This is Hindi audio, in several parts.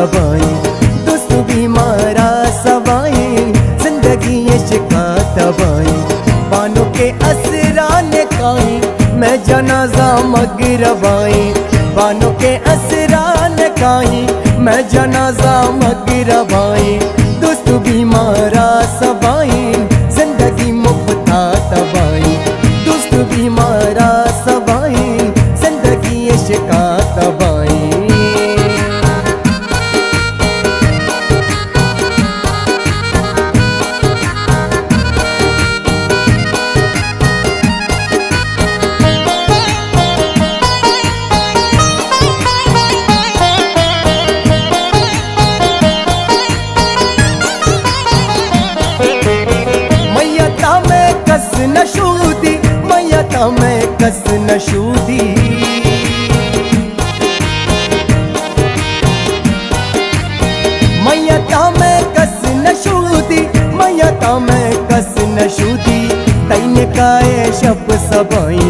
तबाही, दोस्त बीमारा सवाई, जिंदगी इश्क तबाही। बानों के असराने काई, मैं जनाजा मगरबाई, बानों के असराने काई, मैं जनाजा मगरबाई। दोस्त बीमारा सवाई, जिंदगी मुफ्ता तबाही, दोस्त बीमारा सवाई, जिंदगी इश्क तबाही। कस नशूदी मैया में कस नशूदी, मैया में कस नशूदी, मैया में कस नशूदी। तैन काए शब सबाई,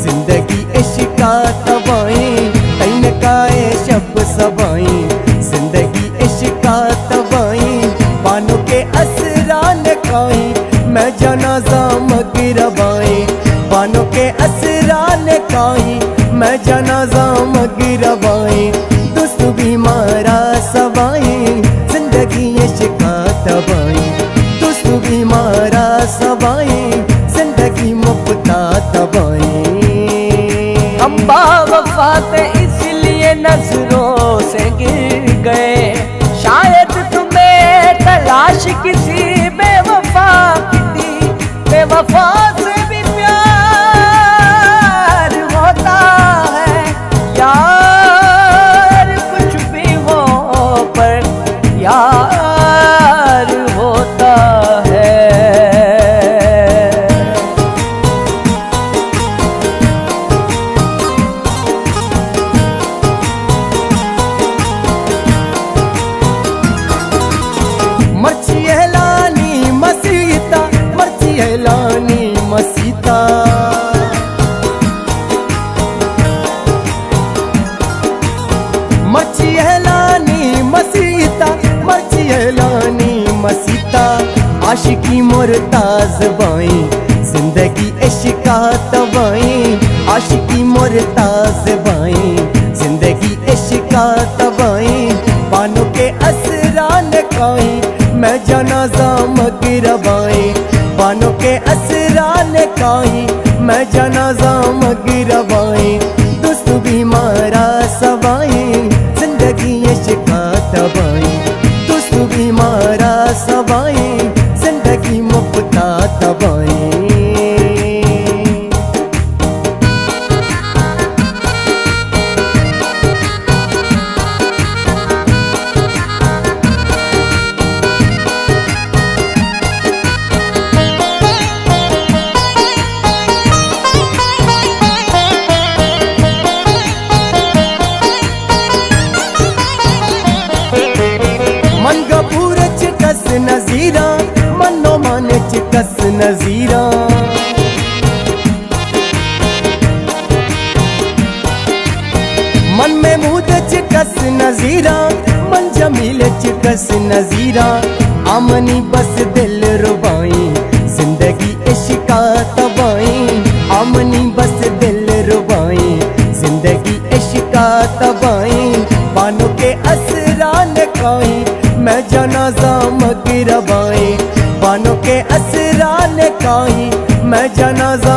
जिंदगी इश्क तबाही, तैन काए शब सबाई, जिंदगी इश्क तबाही। बानों के असरान काई, मैं जनाजा मगरबाई, बानों के असरान काई, मैं जनाजा मगरबाई। दोस्त बीमारा सवाई, जिंदगी इश्क तबाही, दोस्त बीमारा सवाई, जिंदगी मुफ्ता तबाही। हम बावफा थे इसलिए नजरों से गिर गए, शायद तुम्हें तलाश किसी बेवफा की थी। बेवफा से भी प्यार होता है यार, कुछ भी हो पर यार होता है। मर्ची लानी मसीता, मर्ची लानी मसीता, मर्ची लानी मसीता, मर्ची लानी मसीता। आशिकी मुरताज बाई, जिंदगी इश्क तबाही, आशिकी मुरताज बाई, जिंदगी इश्क तबाही। बानों के असरान काई, मैं जनाजा मगरबाई, बानों के असरान काई, मैं जनाजा मगरबाई। दोस्त बीमारा सवाई, जिंदगी इश्क तबाही, दोस्त बीमारा सवाई, जिंदगी मुफ्ता तबाही। मन गपूर चिकस नजीरा, मनो मन चिकस नजीरा। मन में मूद चिकस नजीरा, मन जमील चिकस नजीरा। आमनी बस दिल रुबाई, जिंदगी इश्क तबाही, आमनी बस दिल रुबाई, जिंदगी इश्क तबाही। बानों के असरान काई, मैं जनाजा मगरबाई, बानों के असरान काई, मैं जनाजा